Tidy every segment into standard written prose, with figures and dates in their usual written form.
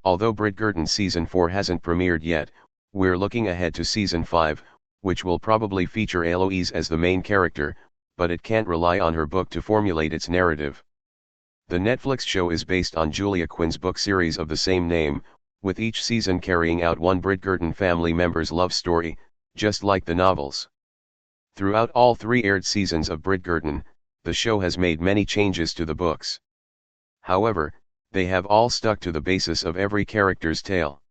Although Bridgerton Season 4 hasn't premiered yet, we're looking ahead to Season 5, which will probably feature Eloise as the main character, but it can't rely on her book to formulate its narrative. The Netflix show is based on Julia Quinn's book series of the same name, with each season carrying out one Bridgerton family member's love story, just like the novels. Throughout all 3 aired seasons of Bridgerton, the show has made many changes to the books. However, they have all stuck to the basis of every character's tale.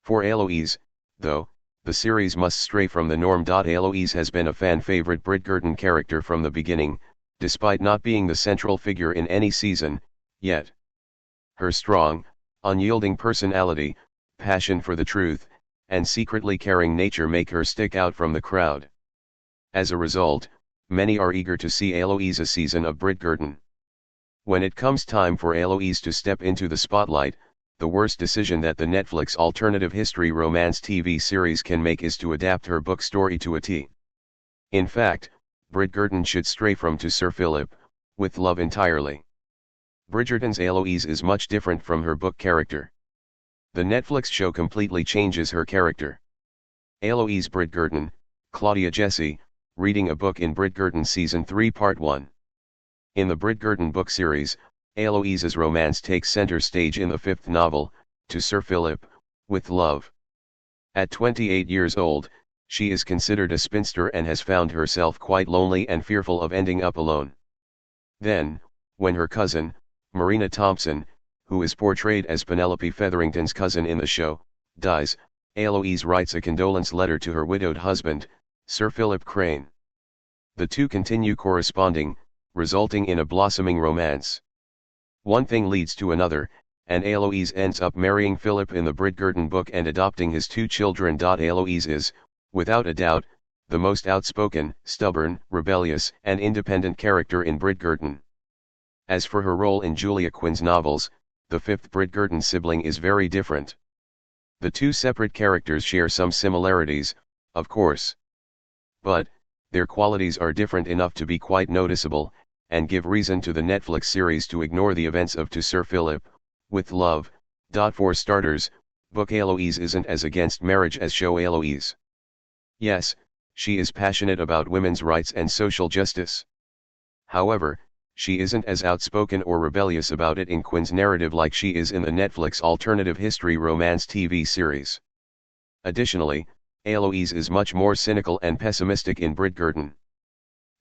For Eloise, though, the series must stray from the norm. Eloise has been a fan-favorite Bridgerton character from the beginning, despite not being the central figure in any season, yet. Her strong, unyielding personality, passion for the truth, and secretly caring nature make her stick out from the crowd. As a result, many are eager to see Eloise's season of Bridgerton. When it comes time for Eloise to step into the spotlight, the worst decision that the Netflix alternative history romance TV series can make is to adapt her book story to a T. In fact, Bridgerton should stray from To Sir Philip, with love entirely. Bridgerton's Eloise is much different from her book character. The Netflix show completely changes her character. Eloise Bridgerton, Claudia Jessie, reading a book in Bridgerton Season 3 Part 1. In the Bridgerton book series, Eloise's romance takes center stage in the 5th novel, To Sir Philip, with Love. At 28 years old, she is considered a spinster and has found herself quite lonely and fearful of ending up alone. Then, when her cousin, Marina Thompson, who is portrayed as Penelope Featherington's cousin in the show, dies, Eloise writes a condolence letter to her widowed husband, Sir Philip Crane. The two continue corresponding, resulting in a blossoming romance. One thing leads to another, and Eloise ends up marrying Philip in the Bridgerton book and adopting his 2 children. Eloise is, without a doubt, the most outspoken, stubborn, rebellious, and independent character in Bridgerton. As for her role in Julia Quinn's novels, the 5th Bridgerton sibling is very different. The 2 separate characters share some similarities, of course. But, their qualities are different enough to be quite noticeable, and give reason to the Netflix series to ignore the events of To Sir Philip, with Love. For starters, book Eloise isn't as against marriage as show Eloise. Yes, she is passionate about women's rights and social justice. However, she isn't as outspoken or rebellious about it in Quinn's narrative like she is in the Netflix alternative history romance TV series. Additionally, Eloise is much more cynical and pessimistic in Bridgerton.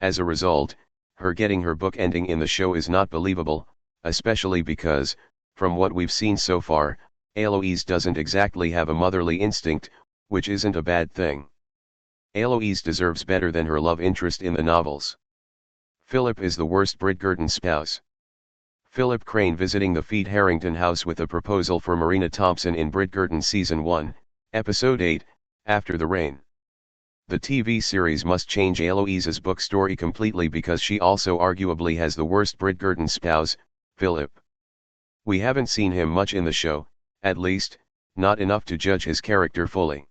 As a result, her getting her book ending in the show is not believable, especially because, from what we've seen so far, Eloise doesn't exactly have a motherly instinct, which isn't a bad thing. Eloise deserves better than her love interest in the novels. Philip is the worst Bridgerton spouse. Philip Crane visiting the Feet Harrington house with a proposal for Marina Thompson in Bridgerton Season 1, Episode 8, After the Rain. The TV series must change Eloise's book story completely because she also arguably has the worst Bridgerton spouse, Philip. We haven't seen him much in the show, at least, not enough to judge his character fully.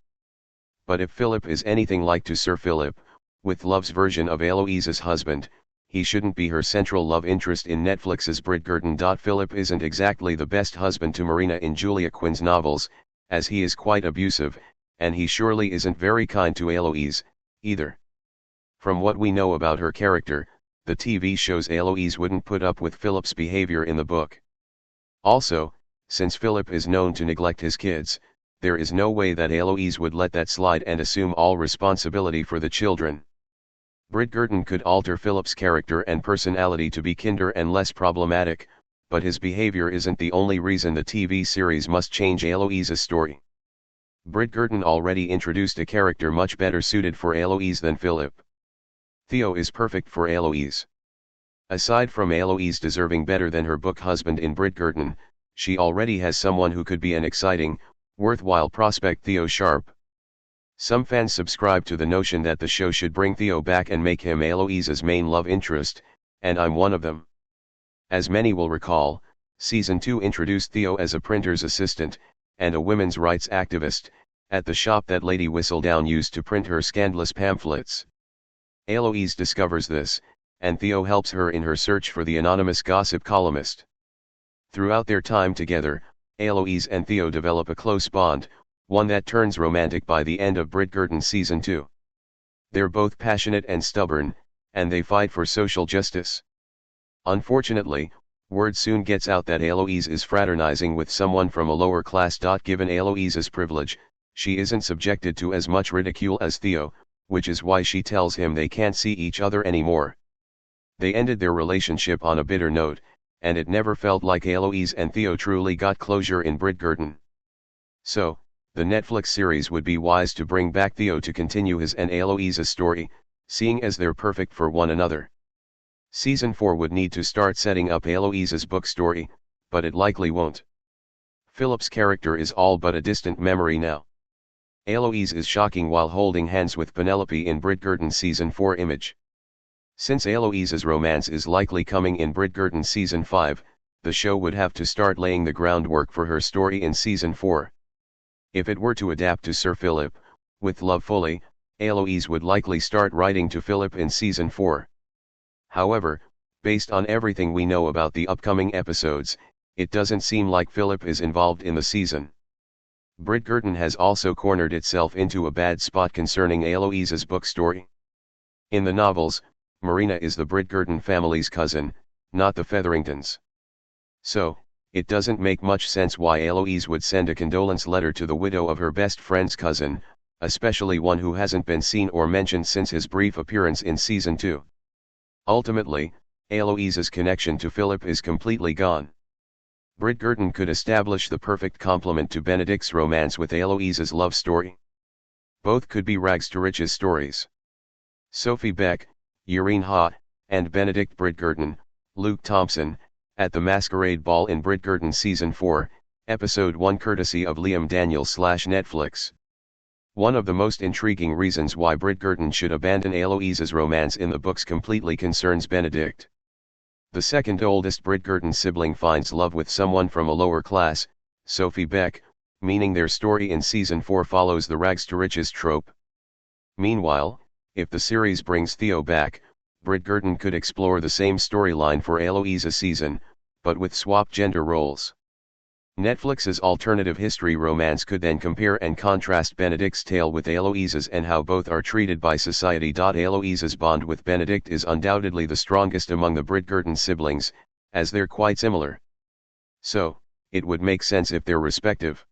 But if Philip is anything like To Sir Philip, with Love's version of Eloise's husband, he shouldn't be her central love interest in Netflix's Bridgerton. Philip isn't exactly the best husband to Marina in Julia Quinn's novels, as he is quite abusive, and he surely isn't very kind to Eloise, either. From what we know about her character, the TV shows Eloise wouldn't put up with Philip's behavior in the book. Also, since Philip is known to neglect his kids, there is no way that Eloise would let that slide and assume all responsibility for the children. Bridgerton could alter Philip's character and personality to be kinder and less problematic, but his behavior isn't the only reason the TV series must change Eloise's story. Bridgerton already introduced a character much better suited for Eloise than Philip. Theo is perfect for Eloise. Aside from Eloise deserving better than her book husband in Bridgerton, she already has someone who could be an exciting, worthwhile prospect: Theo Sharp. Some fans subscribe to the notion that the show should bring Theo back and make him Eloise's main love interest, and I'm one of them. As many will recall, Season 2 introduced Theo as a printer's assistant, and a women's rights activist, at the shop that Lady Whistledown used to print her scandalous pamphlets. Eloise discovers this, and Theo helps her in her search for the anonymous gossip columnist. Throughout their time together, Eloise and Theo develop a close bond, one that turns romantic by the end of Bridgerton season 2. They're both passionate and stubborn, and they fight for social justice. Unfortunately, word soon gets out that Eloise is fraternizing with someone from a lower class. Given Eloise's privilege, she isn't subjected to as much ridicule as Theo, which is why she tells him they can't see each other anymore. They ended their relationship on a bitter note, and it never felt like Eloise and Theo truly got closure in Bridgerton. So, the Netflix series would be wise to bring back Theo to continue his and Eloise's story, seeing as they're perfect for one another. Season 4 would need to start setting up Eloise's book story, but it likely won't. Philip's character is all but a distant memory now. Eloise is shocking while holding hands with Penelope in Bridgerton season 4 image. Since Eloise's romance is likely coming in Bridgerton season 5, the show would have to start laying the groundwork for her story in season 4. If it were to adapt to Sir Philip, with love fully, Eloise would likely start writing to Philip in season 4. However, based on everything we know about the upcoming episodes, it doesn't seem like Philip is involved in the season. Bridgerton has also cornered itself into a bad spot concerning Eloise's book story. In the novels, Marina is the Bridgerton family's cousin, not the Featheringtons. So, it doesn't make much sense why Eloise would send a condolence letter to the widow of her best friend's cousin, especially one who hasn't been seen or mentioned since his brief appearance in season 2. Ultimately, Eloise's connection to Philip is completely gone. Bridgerton could establish the perfect complement to Benedict's romance with Eloise's love story. Both could be rags to riches stories. Sophie Beck, Irene Ha, and Benedict Bridgerton, Luke Thompson, at the Masquerade Ball in Bridgerton season 4, episode 1 courtesy of Liam Daniels/Netflix. One of the most intriguing reasons why Bridgerton should abandon Eloise's romance in the books completely concerns Benedict. The second oldest Bridgerton sibling finds love with someone from a lower class, Sophie Beck, meaning their story in season 4 follows the rags to riches trope. Meanwhile, if the series brings Theo back, Bridgerton could explore the same storyline for Eloise's season, but with swapped gender roles. Netflix's alternative history romance could then compare and contrast Benedict's tale with Eloise's and how both are treated by society. Eloise's bond with Benedict is undoubtedly the strongest among the Bridgerton siblings, as they're quite similar. So, it would make sense if their respective